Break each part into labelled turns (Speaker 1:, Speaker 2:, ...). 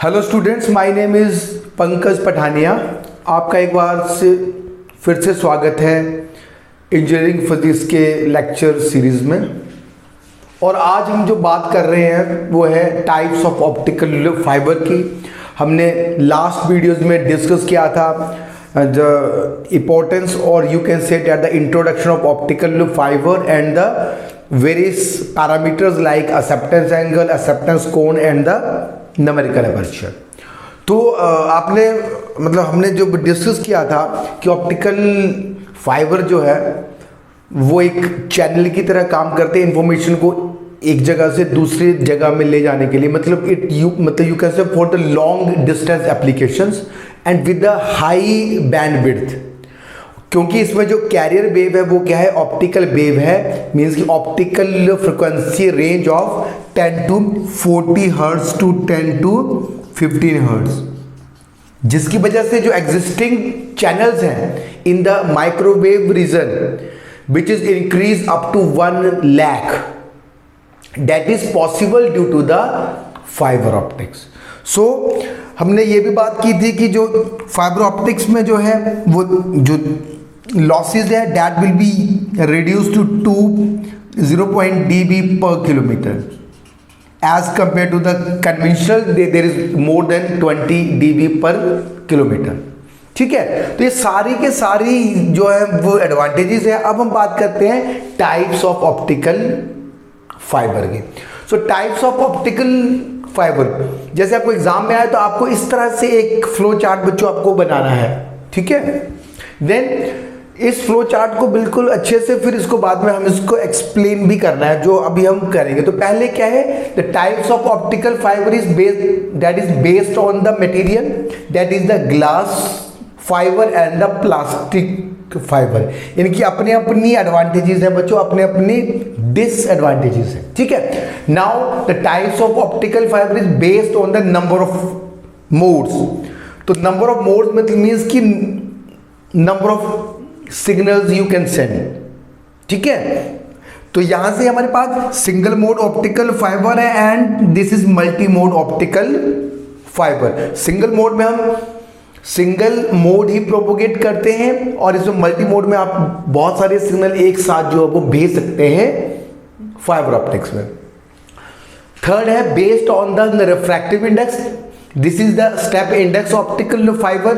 Speaker 1: Hello students, my name is Pankaj Pathania. आपका एक बार से फिर से स्वागत है इंजीनियरिंग फिजिक्स के लेक्चर सीरीज़ में। और आज हम जो बात कर रहे हैं वो है टाइप्स ऑफ ऑप्टिकल फाइबर की। हमने लास्ट वीडियोस में डिस्कस किया था द इम्पोर्टेंस और you can say that the introduction of optical fibre and the various parameters like acceptance angle, acceptance कोण एंड द न्यूमेरिकल एपर्चर। तो आपने हमने जो डिस्कस किया था कि ऑप्टिकल फाइबर जो है वो एक चैनल की तरह काम करते हैं इंफॉर्मेशन को एक जगह से दूसरी जगह में ले जाने के लिए। You can say for the long distance applications and with the high bandwidth. क्योंकि इसमें जो कैरियर वेव है वो क्या है, ऑप्टिकल वेव है, मींस कि optical frequency range of 10 to 40 hertz to 10 to 15 hertz, जिसकी वजह से जो एग्जिस्टिंग चैनल्स हैं in the microwave region which is increase up to 1 lakh, that is possible due to the fibre optics. सो हमने ये भी बात की थी कि जो फाइबर ऑप्टिक्स में जो है वो जो लॉसेज है that will be reduce to 0.2 dB per kilometer as compared to the conventional there is more than 20 dB per kilometer। ठीक है, तो ये सारी के सारी जो है वो एडवांटेजेस है। अब हम बात करते हैं टाइप्स ऑफ ऑप्टिकल फाइबर के। सो टाइप्स ऑफ ऑप्टिकल फाइबर, जैसे आपको एग्जाम में आया तो आपको इस तरह से एक फ्लो चार्ट बच्चों आपको बनाना है, ठीक है। देन इस फ्लो चार्ट को बिल्कुल अच्छे से फिर इसको बाद में हम इसको एक्सप्लेन भी करना है, जो अभी हम करेंगे। तो पहले क्या है, the types of optical fibre is based on the material, that is the glass fibre and the plastic fibre. इनकी अपनी अपनी एडवांटेजेस हैं बच्चों, अपने अपनी डिसएडवांटेजेस हैं, ठीक है। Now the types of optical fibre is based on the number of modes. तो नंबर ऑफ मोड्स मींस की number of signals you can send, ठीक है। तो यहां से हमारे पास सिंगल मोड ऑप्टिकल फाइबर है and this is multi mode optical fibre. Single mode में हम सिंगल मोड ही प्रोपोगेट करते हैं और इसमें मल्टी मोड में आप बहुत सारे सिग्नल एक साथ जो है वो भेज सकते हैं फाइबर ऑप्टिक्स में। थर्ड है based on the refractive index, this is the step index optical fibre,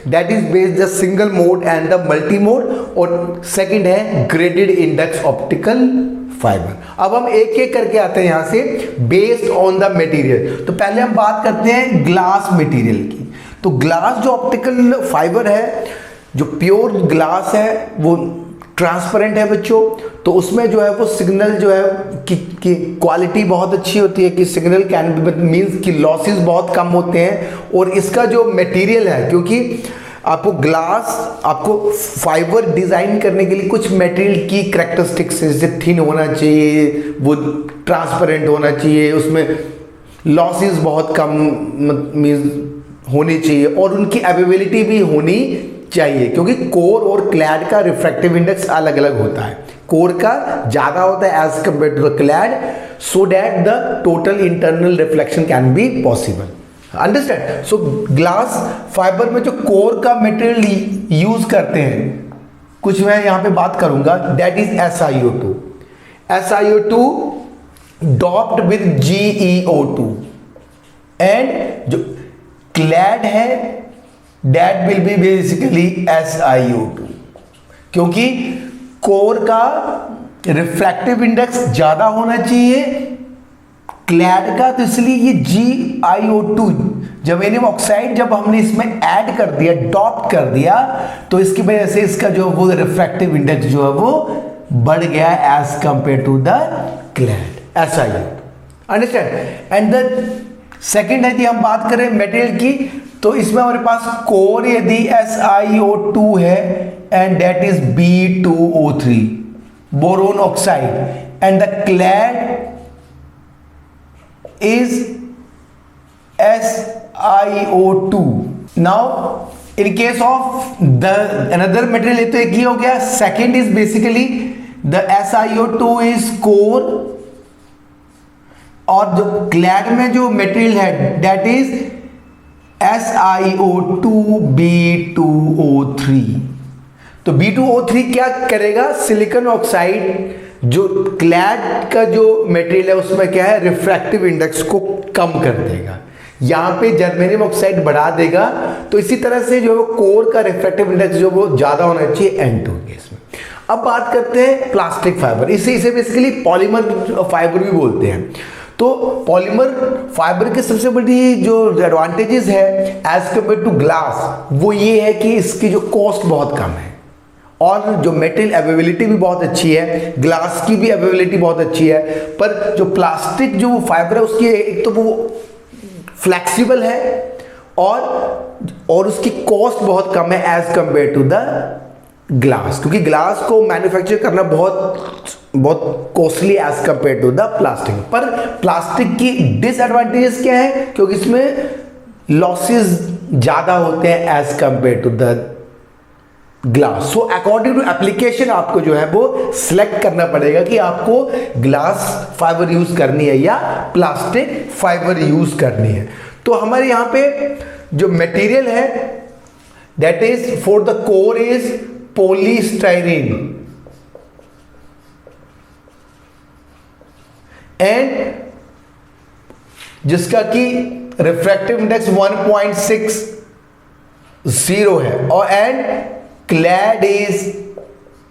Speaker 1: that is based the single mode and the multi mode. और सेकंड है ग्रेडेड इंडेक्स ऑप्टिकल फाइबर। अब हम एक एक करके आते हैं यहां से बेस्ड ऑन द मटेरियल। तो पहले हम बात करते हैं ग्लास मटेरियल की। तो ग्लास जो ऑप्टिकल फाइबर है, जो प्योर ग्लास है वो ट्रांसपेरेंट है बच्चों, तो उसमें जो है वो सिग्नल जो है कि क्वालिटी बहुत अच्छी होती है, कि सिग्नल कैन मीन्स कि लॉसेस बहुत कम होते हैं। और इसका जो मटेरियल है, क्योंकि आपको फाइबर डिजाइन करने के लिए कुछ मटेरियल की कैरेक्टरिस्टिक्स जैसे थिन होना चाहिए, वो ट्रांसपेरेंट होना चाहिए, उसमें लॉसेस बहुत कम मीन्स होनी चाहिए और उनकी अवेलेबिलिटी भी होनी चाहिए, क्योंकि कोर और क्लैड का रिफ्रैक्टिव इंडेक्स अलग अलग होता है। कोर का ज्यादा होता है as compare to the clad, so that the total internal reflection can be possible. Understand? So glass fibre में जो कोर का मटेरियल यूज करते हैं, कुछ मैं यहां पे बात करूंगा, that is SiO2। SiO2 doped with GeO2 and जो क्लैड है that will B basically SiO2। क्योंकि कोर का रिफ्रैक्टिव इंडेक्स ज्यादा होना चाहिए क्लैड का, तो इसलिए ये GiO2 जर्मेनियम ऑक्साइड जब हमने इसमें ऐड कर दिया, डॉप्ट कर दिया, तो इसकी वजह से इसका जो वो रिफ्रैक्टिव इंडेक्स जो है वो बढ़ गया as compare to the clad SiO2। Understand? And the second यदि हम बात करें मटेरियल की, तो इसमें हमारे पास कोर यदि SiO2 है and that is B2O3 boron oxide and the clad is SiO2। Now in case of the another material, तो एक ही हो गया। Second is basically the SiO2 is core और जो क्लैड में जो मटेरियल है दैट इज SiO2B2O3। तो B2O3 क्या करेगा, सिलिकॉन ऑक्साइड जो क्लैड का जो मटेरियल है उसमें क्या है, रिफ्रैक्टिव इंडेक्स को कम कर देगा। यहाँ पे जर्मेनियम ऑक्साइड बढ़ा देगा। तो इसी तरह से जो कोर का रिफ्रैक्टिव इंडेक्स जो वो ज्यादा होना चाहिए N2 केस में। अब बात करते हैं प्लास्टिक फाइबर। इसे बेसिकली पॉलीमर फाइबर भी बोलते हैं। तो पॉलीमर फाइबर की सबसे बड़ी जो एडवांटेजेस है एज कम्पेयर टू ग्लास, वो ये है कि इसकी जो कॉस्ट बहुत कम है और जो मेटेरियल अवेलेबिलिटी भी बहुत अच्छी है। ग्लास की भी अवेलेबिलिटी बहुत अच्छी है, पर जो प्लास्टिक जो फाइबर है उसकी एक तो वो फ्लेक्सिबल है और उसकी कॉस्ट बहुत कम है as compare to the glass, क्योंकि ग्लास को मैन्युफैक्चर करना बहुत costly as compare to the plastic. पर प्लास्टिक की डिसएडवांटेजेस क्या है, क्योंकि इसमें लॉसेस ज्यादा होते हैं as compare to the glass. So according to application आपको जो है वो सिलेक्ट करना पड़ेगा कि आपको ग्लास फाइबर यूज करनी है या प्लास्टिक फाइबर यूज करनी है। तो हमारे यहां पे जो मटेरियल है that is for the core is polystyrene and जिसका कि रिफ्रैक्टिव इंडेक्स 1.60 है और एंड क्लैड इज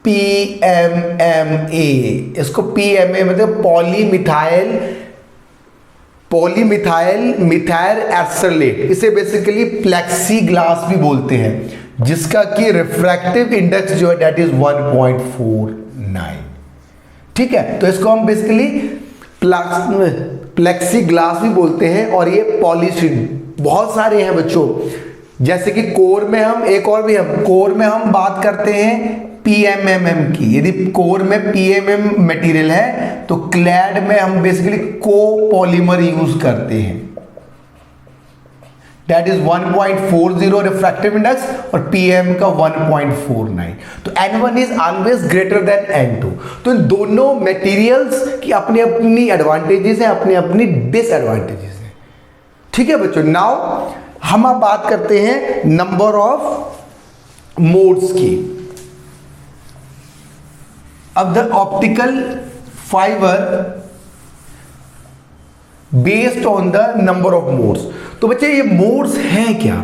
Speaker 1: PMMA। इसको PMA मतलब पॉलीमिथाइल मिथाइल एस्टरलेट। इसे बेसिकली प्लेक्सी ग्लास भी बोलते हैं, जिसका कि रिफ्रैक्टिव इंडेक्स जो है दैट इज 1.49। ठीक है, तो इसको हम बेसिकली प्लेक्सी ग्लास भी बोलते हैं। और ये पॉलीस्टीरीन बहुत सारे हैं बच्चों, जैसे कि कोर में हम कोर में हम बात करते हैं PMMM की। यदि कोर में PMM मटेरियल है तो क्लैड में हम बेसिकली कोपॉलीमर यूज करते हैं, दैट इज 1.40 रिफ्रैक्टिव इंडेक्स और PM का 1.49। तो N1 is always greater than N2। तो इन दोनों मटेरियल्स की अपनी अपनी एडवांटेजेस हैं, अपनी अपनी डिसएडवांटेजेस हैं। ठीक है बच्चों, नाउ हम अब बात करते हैं नंबर ऑफ मोड्स की। अब the optical fibre based on the number of modes. तो बच्चे ये मोड्स हैं क्या?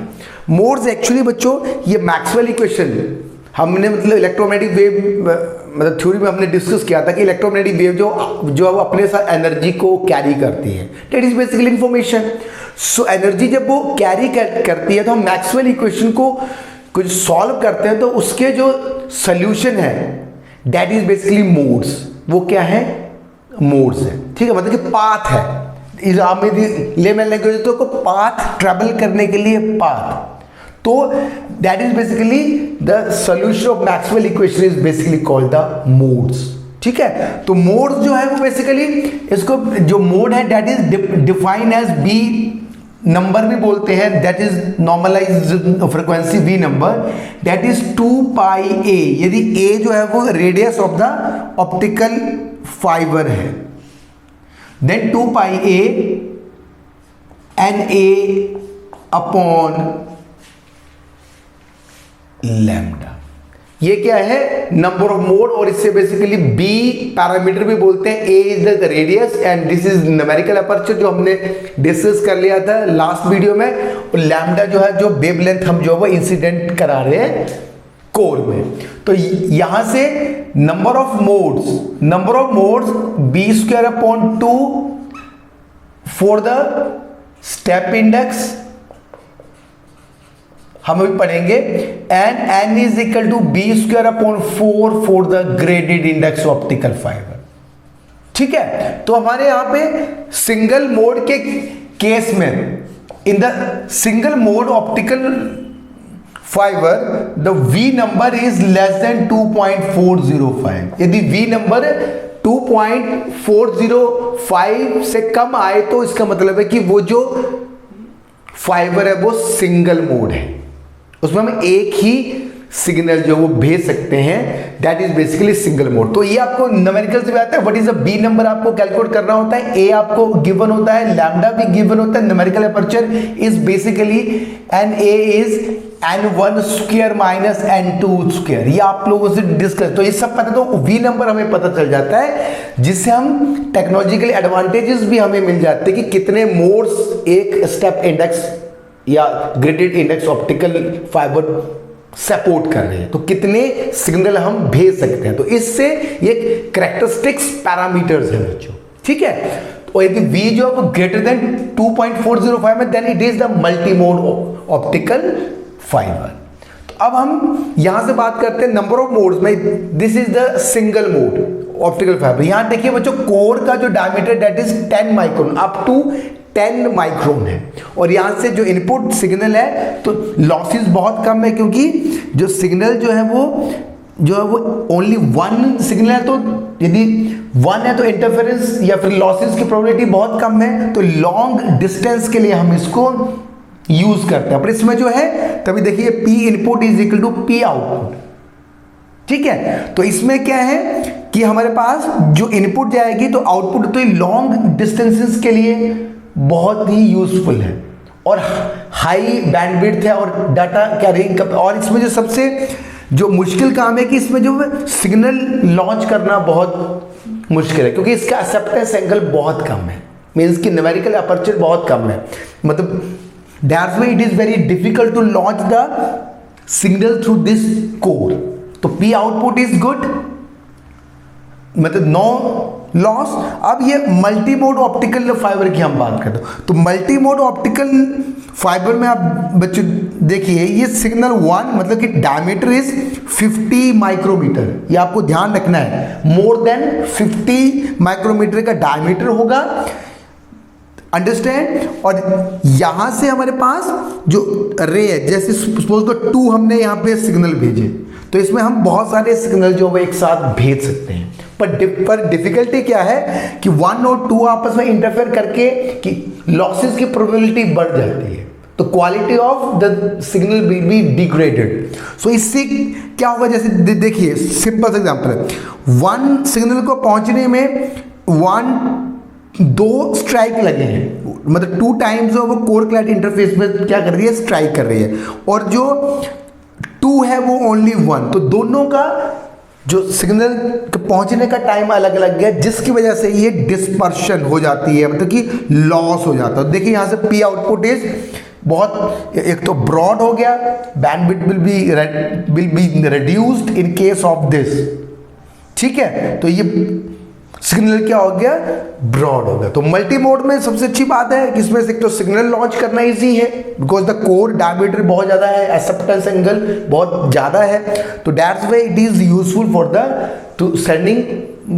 Speaker 1: मोड्स एक्चुअली बच्चों ये मैक्सवेल इक्वेशन हमने मतलब इलेक्ट्रोमैग्नेटिक वेव मतलब थ्योरी में हमने डिस्कस किया था कि इलेक्ट्रोमैग्नेटिक वेव जो वो अपने साथ एनर्जी को कैरी करती है, that is basically information. So energy जब वो कैरी करती है तो हम मैक्सवेल इक्वेशन को कुछ सॉल्व करते हैं तो उसके जो सोल्यूशन है दैट इज बेसिकली मोड्स। वो क्या है? मोड्स है। ठीक है, मतलब कि पाथ है। लेमन लैंग्वेज तो को पाथ ट्रेवल करने के लिए पाथ। तो that is basically the solution of Maxwell equation is basically called the modes. ठीक है, तो मोड्स जो है वो बेसिकली इसको जो मोड है that is define as V number भी बोलते हैं, that is normalized frequency V number, that is 2 pi a. यदि ए जो है वो radius of the optical fibre है, then 2 pi a n a upon lambda. ये क्या है? Number of mode. और इससे बेसिकली बी पैरामीटर भी बोलते हैं। A is the radius and this is numerical aperture जो हमने डिस्कस कर लिया था लास्ट वीडियो में। और लैम्डा जो है जो वेवलेंथ हम जो है इंसिडेंट करा रहे हैं कोर में। तो यहां से number of modes b square upon 2 for the step index हम अभी पढ़ेंगे, and n is equal to b square upon 4 for the graded index optical fibre. ठीक है, तो हमारे यहां पे सिंगल मोड के केस में in the single mode optical fibre the v number is less than 2.405। यदि वी नंबर 2.405 से कम आए तो इसका मतलब है कि वो जो फाइबर है वो सिंगल मोड है, उसमें हम एक ही सिग्नल जो वो भेज सकते हैं, that is basically single mode. तो ये आपको न्यूमेरिकल से भी आता है। What is the b number आपको कैलकुलेट करना होता है, ए आपको गिवन होता है, लैम्डा भी गिवन होता है। Numerical aperture is basically n a is n1 square minus n2 square. ये आप लोगों से डिस्कस, तो ये सब पता, तो वी नंबर हमें पता चल जाता है, जिससे हम टेक्नोलॉजिकल एडवांटेजेस भी हमें मिल जाते हैं कि कितने मोड्स एक स्टेप इंडेक्स या graded index optical fibre support कर रहे हैं, तो कितने सिग्नल हम भेज सकते हैं। तो इससे ये कैरेक्टरिस्टिक्स पैरामीटर्स हैं बच्चों, ठीक है। तो यदि V जो है ग्रेटर देन 2.405 में, then it is the multi mode optical fibre. तो अब हम यहां से बात करते हैं नंबर ऑफ मोड्स में। This is the single mode optical fibre. यहां देखिए बच्चों, कोर का जो diameter that is 10 micron up to 10 micron है, और यहां से जो इनपुट सिग्नल है तो लॉसेस बहुत कम है, क्योंकि जो सिग्नल जो है वो ओनली वन सिग्नल है। तो यदि वन है तो इंटरफेरेंस या फिर लॉसेस की प्रोबेबिलिटी बहुत कम है। तो लॉन्ग डिस्टेंस के लिए हम इसको यूज करते हैं। पर इसमें जो है तभी देखिए P input is equal to P output, ठीक है। तो इसमें क्या है कि हमारे पास जो इनपुट जाएगी तो आउटपुट, तो लॉन्ग डिस्टेंसेस के लिए बहुत ही यूजफुल है और हाई बैंडविड्थ है और डाटा कैरिंग। और इसमें जो सबसे जो मुश्किल काम है कि इसमें जो सिग्नल लॉन्च करना बहुत मुश्किल है, क्योंकि इसका एक्सेप्टेंस एंगल बहुत कम है, मीन्स कि न्यूमेरिकल अपर्चर बहुत कम है। मतलब that's why it is very difficult to launch the signal through this core. तो P आउटपुट इज गुड, मतलब नो लॉस। अब ये मल्टी मोड ऑप्टिकल फाइबर की हम बात करते हैं। तो मल्टी मोड ऑप्टिकल फाइबर में आप बच्चों देखिए, ये सिग्नल 1 मतलब कि डायमीटर इज 50 माइक्रोमीटर। ये आपको ध्यान रखना है, मोर देन 50 माइक्रोमीटर का डायमीटर होगा, अंडरस्टैंड। और यहां से हमारे पास जो रे है, जैसे सपोज को 2 हमने यहां पे सिग्नल भेजे, तो इसमें हम बहुत सारे सिग्नल जो वो एक साथ भेज सकते हैं। पर डिफिकल्टी क्या है कि 1 और 2 आपस में इंटरफेयर करके कि लॉसेस की प्रोबेबिलिटी बढ़ जाती है, तो quality of the signal will be degraded. So इससे क्या होगा, जैसे देखिए सिंपल एग्जांपल है, 1 सिग्नल को पहुंचने में 2 स्ट्राइक लगे हैं, मतलब 2 टाइम्स वो कोर क्लैड इंटरफेस में क्या कर रही है, स्ट्राइक कर रही है, और जो 2 है वो ओनली 1। तो दोनों का जो सिग्नल पहुंचने का टाइम अलग अलग है, जिसकी वजह से ये डिस्पर्शन हो जाती है, मतलब कि लॉस हो जाता है। देखिए यहां से P आउटपुट इज बहुत, एक तो ब्रॉड हो गया, bandwidth will be reduced in case of this, ठीक है। तो ये सिग्नल क्या हो गया, ब्रॉड हो गया। तो मल्टी मोड में सबसे अच्छी बात है कि इसमें से तो सिग्नल लॉन्च करना इजी है, बिकॉज द कोर डायमीटर बहुत ज्यादा है, एक्सेप्टेंस एंगल बहुत ज्यादा है। तो that's why it is useful for the two sending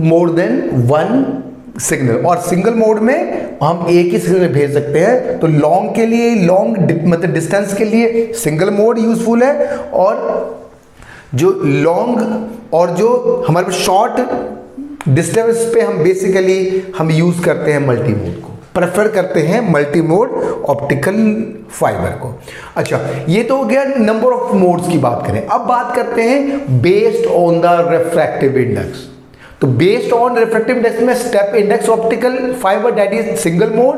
Speaker 1: more than 1 signal. और सिंगल मोड में हम एक ही सिग्नल भेज सकते हैं। तो लॉन्ग के लिए, लॉन्ग मतलब डिस्टेंस के लिए सिंगल मोड यूजफुल है, और जो लॉन्ग और जो हमारे शॉर्ट डिस्टेंस पे हम बेसिकली हम यूज करते हैं मल्टी मोड को, प्रेफर करते हैं मल्टी मोड ऑप्टिकल फाइबर को। अच्छा, ये तो हो गया नंबर ऑफ मोड्स की बात करें। अब बात करते हैं based on the refractive index. तो बेस्ड ऑन रिफ्रैक्टिव इंडेक्स में step index optical fibre that is single mode,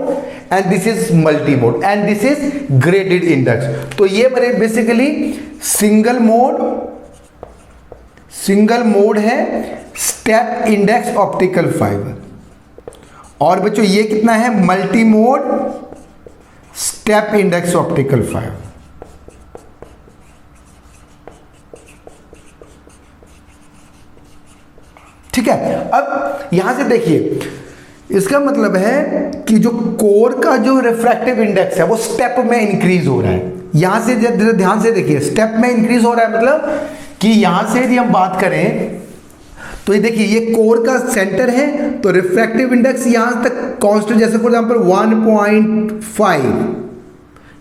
Speaker 1: and this is multi mode, and this is graded index. तो ये मेरे बेसिकली सिंगल मोड है स्टेप इंडेक्स ऑप्टिकल फाइबर। और बच्चों ये कितना है, multi mode step index optical fibre. ठीक है। अब यहां से देखिए, इसका मतलब है कि जो कोर का जो रिफ्रैक्टिव इंडेक्स है वो स्टेप में इंक्रीज हो रहा है। यहां से ध्यान से देखिए, स्टेप में इंक्रीज हो रहा है, मतलब कि यहां से यदि हम बात करें तो ये देखिए, ये कोर का सेंटर है, तो रिफ्रैक्टिव इंडेक्स यहां तक कांस्टेंट, जैसे फॉर एग्जांपल 1.5,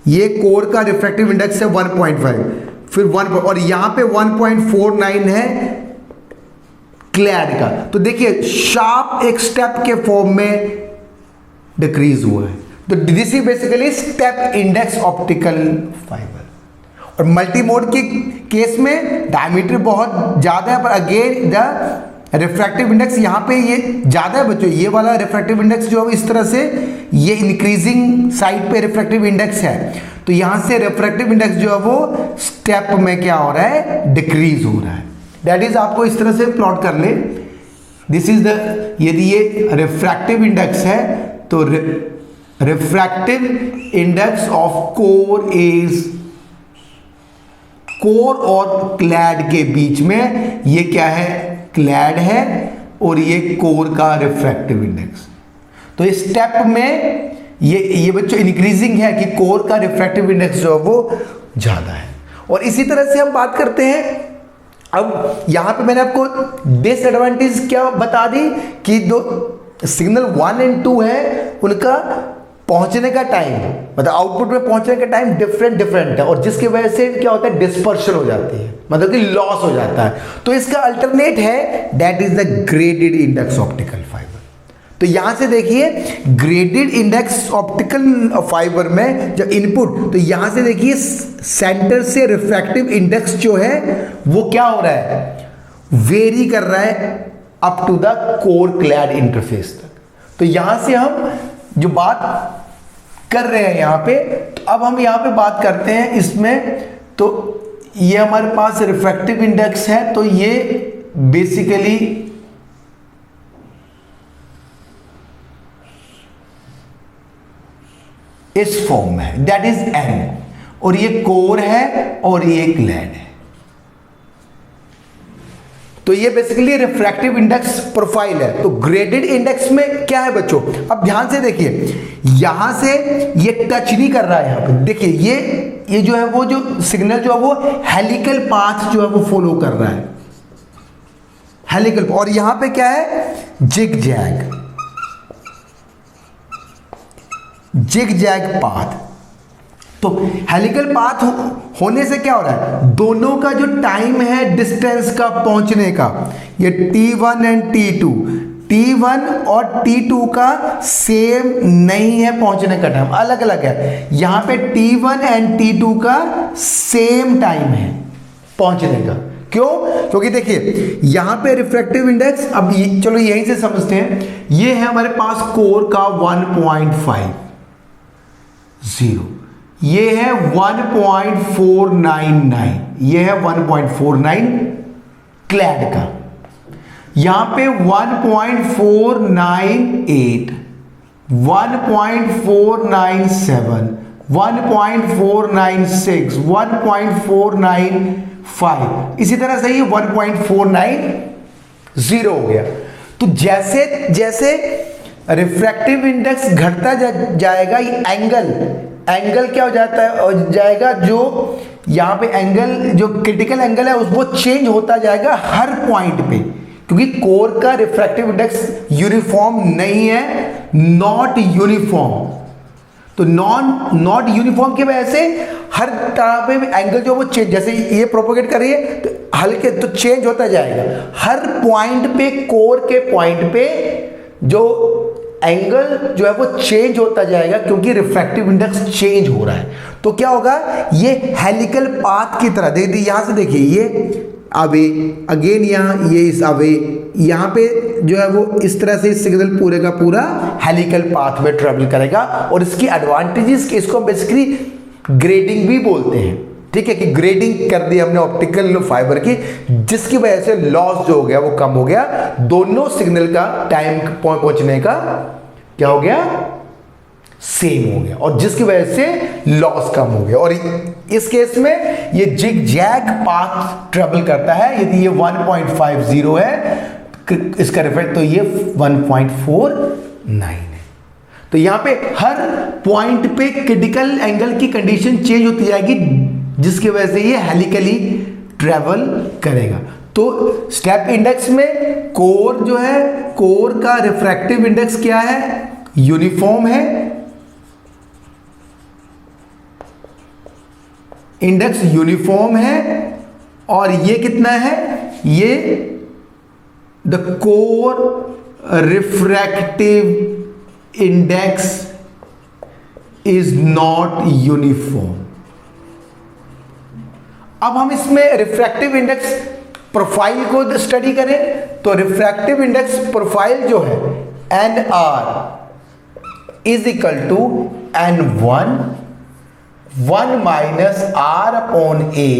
Speaker 1: ये कोर का रिफ्रैक्टिव इंडेक्स है 1.5, फिर 1 और यहां पे 1.49 है क्लैड का। तो देखिए शार्प एक स्टेप के फॉर्म में डिक्रीज हुआ है। तो this is basically step index optical fibre. और मल्टी मोड के केस में डायमीटर बहुत ज़्यादा है, पर अगेन द रिफ्रैक्टिव इंडेक्स यहाँ पे ये ज़्यादा है बच्चों। ये वाला रिफ्रैक्टिव इंडेक्स जो है इस तरह से ये इंक्रीजिंग साइड पे रिफ्रैक्टिव इंडेक्स है, तो यहाँ से रिफ्रैक्टिव इंडेक्स जो है वो स्टेप में क्या हो रहा है, डिक्रीज हो रहा है। दैट इज आपको इस तरह से प्लॉट कर ले, दिस इज द, यदि ये रिफ्रैक्टिव इंडेक्स है तो refractive index of core is, core और क्लैड के बीच में ये क्या है, क्लैड है, और ये कोर का रिफ्रैक्टिव इंडेक्स। तो इस स्टेप में ये बच्चों इंक्रीजिंग है कि कोर का रिफ्रैक्टिव इंडेक्स जो है वो ज्यादा है। और इसी तरह से हम बात करते हैं, अब यहां पे मैंने आपको डिसएडवांटेज क्या बता दी कि दो सिग्नल 1 और 2 है, उनका पहुंचने का टाइम, मतलब आउटपुट में पहुंचने का टाइम डिफरेंट है, और जिसकी वजह से क्या होता है, डिस्पर्शन हो जाती है, मतलब कि लॉस हो जाता है। तो इसका अल्टरनेट है, that is the graded index optical fibre. तो यहां से देखिए ग्रेडेड इंडेक्स ऑप्टिकल फाइबर में जब इनपुट, तो यहां से देखिए सेंटर से रिफ्रैक्टिव इंडेक्स जो है वो क्या हो रहा है, वेरी कर रहा है up to the core clad interface तक। तो यहां से हम जो बात कर रहे हैं यहां पे, तो अब हम यहां पे बात करते हैं इसमें, तो ये हमारे पास रिफ्रैक्टिव इंडेक्स है, तो ये बेसिकली इस फॉर्म में है, दैट इज एन, और ये कोर है और ये क्लैड है। तो ये बेसिकली रिफ्रैक्टिव इंडेक्स प्रोफाइल है। तो ग्रेडेड इंडेक्स में क्या है बच्चों, अब ध्यान से देखिए, यहां से ये टच नहीं कर रहा है, यहां पे देखिए ये जो है वो जो सिग्नल जो है वो हेलिकल पाथ जो है वो फॉलो कर रहा है, हेलिकल, और यहां पे क्या है, जिग जैग पाथ। तो हेलिकल पाथ होने से क्या हो रहा है, दोनों का जो टाइम है डिस्टेंस का पहुंचने का, ये T1 एंड T2, T1 और T2 का सेम नहीं है, पहुंचने का टाइम अलग अलग है। यहां पे T1 एंड T2 का सेम टाइम है पहुंचने का। क्यों? क्योंकि देखिए यहां पे रिफ्रैक्टिव इंडेक्स, अब चलो यहीं से समझते हैं, ये है हमारे पास कोर का 1.50, ये है 1.499, ये है 1.49 क्लैड का, यहां पे 1.498, 1.497, 1.496, 1.495, इसी तरह से ये 1.490 हो गया। तो जैसे जैसे रिफ्रैक्टिव इंडेक्स घटता जाएगा, ये एंगल क्या हो जाएगा, जो यहां पे एंगल, जो क्रिटिकल एंगल है वो चेंज होता जाएगा हर पॉइंट पे, क्योंकि कोर का रिफ्रैक्टिव इंडेक्स यूनिफॉर्म नहीं है, नॉट यूनिफॉर्म। तो नॉट यूनिफॉर्म की वजह से हर तरह पे एंगल जो वो चेंज, जैसे ये प्रोपोगेट कर रही है तो हल्के तो चेंज होता जाएगा हर पॉइंट पे, कोर के पॉइंट पे जो एंगल जो है वो चेंज होता जाएगा, क्योंकि रिफ्रैक्टिव इंडेक्स चेंज हो रहा है। तो क्या होगा, ये हेलिकल पाथ की तरह, देखिए यहां से देखिए, ये अवे अगेन, यहाँ ये इस अवे, यहाँ पे जो है वो इस तरह से सिग्नल पूरे का पूरा हेलिकल पाथ में ट्रेवल करेगा। और इसकी एडवांटेजेस, इसको बेसिकली ग्रेडिंग भी बोलते हैं, ठीक है, कि ग्रेडिंग कर दी हमने ऑप्टिकल फाइबर की, जिसकी वजह से लॉस जो हो गया वो कम हो गया, दोनों सिग्नल का टाइम पहुंचने का क्या हो गया, सेम हो गया, और जिसकी वजह से लॉस कम हो गया। और इस केस में ये जिग जैग पाथ ट्रेवल करता है, यदि ये 1.50 है इसका रिफ्रैक्ट, तो ये 1.49 है। तो यहां पे हर पॉइंट पे क्रिटिकल एंगल की कंडीशन चेंज होती जाएगी, जिसकी वजह से ये हेलिकली ट्रेवल करेगा। तो स्टेप इंडेक्स में कोर जो है, कोर का रिफ्रैक्टिव इंडेक्स क्या है, यूनिफॉर्म है, इंडेक्स यूनिफॉर्म है, और ये कितना है, ये the core refractive index is not uniform, अब हम इसमें रिफ्रैक्टिव इंडेक्स प्रोफाइल को स्टडी करें तो रिफ्रैक्टिव इंडेक्स प्रोफाइल जो है NR is equal to N1 1 minus R upon A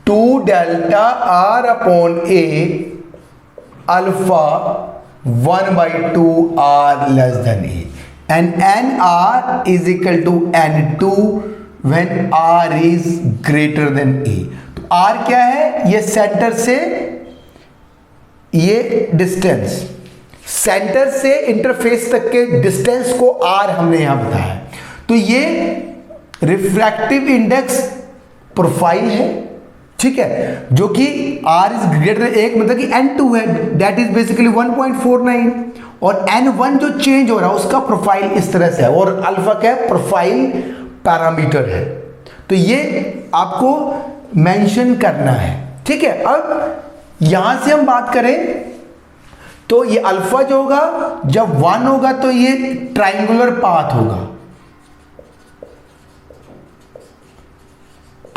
Speaker 1: 2 delta R upon A alpha 1/2 R less than A and NR is equal to N2 when R is greater than A। तो R क्या है? ये centre से ये distance, centre से interface तक के distance को R हमने यहां बताया। तो ये रिफ्रैक्टिव इंडेक्स प्रोफाइल है, ठीक है, जो कि R इज ग्रेटर एक मतलब कि N2 है, दैट इज बेसिकली 1.49 और N1 जो चेंज हो रहा है उसका प्रोफाइल इस तरह से है और अल्फा क्या है? प्रोफाइल पैरामीटर है। तो ये आपको मेंशन करना है, ठीक है। अब यहां से हम बात करें तो ये अल्फा जो होगा जब 1 होगा तो ये ट्राइंगुलर पाथ होगा।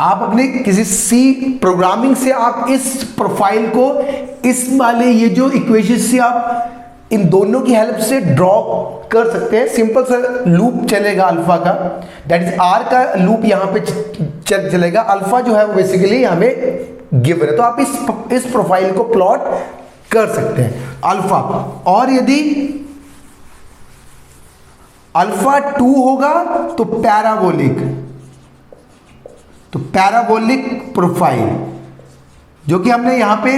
Speaker 1: आप अपने किसी सी प्रोग्रामिंग से आप इस प्रोफाइल को इस वाले ये जो इक्वेशन से आप इन दोनों की हेल्प से ड्रॉ कर सकते हैं। सिंपल सा लूप चलेगा अल्फा का, दैट इज आर का लूप यहां पे चलेगा। अल्फा जो है वो बेसिकली हमें गिवन है, तो आप इस प्रोफाइल को प्लॉट कर सकते हैं अल्फा। और यदि अल्फा 2 होगा तो पैराबोलिक प्रोफाइल जो कि हमने यहां पे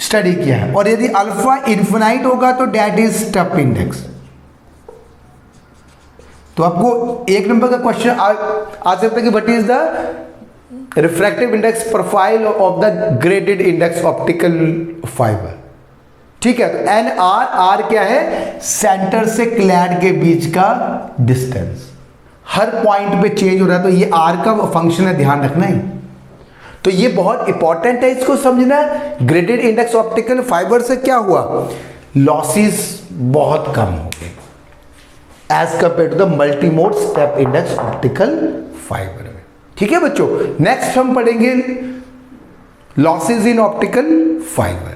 Speaker 1: स्टडी किया है। और यदि अल्फा इन्फिनाइट होगा तो दैट इज स्टेप इंडेक्स। तो आपको एक नंबर का क्वेश्चन आ सकता है कि what is the refractive index profile of the graded index optical fibre, ठीक है। तो एन आर क्या है? सेंटर से क्लैड के बीच का डिस्टेंस, हर पॉइंट पे चेंज हो रहा है तो ये आर का फंक्शन है, ध्यान रखना है। तो ये बहुत इंपॉर्टेंट है, इसको समझना। ग्रेडेड इंडेक्स ऑप्टिकल फाइबर से क्या हुआ? लॉसेस बहुत कम हो गए as compare to the multi mode step index optical fibre में, ठीक है बच्चों। नेक्स्ट हम पढ़ेंगे लॉसेस इन ऑप्टिकल फाइबर।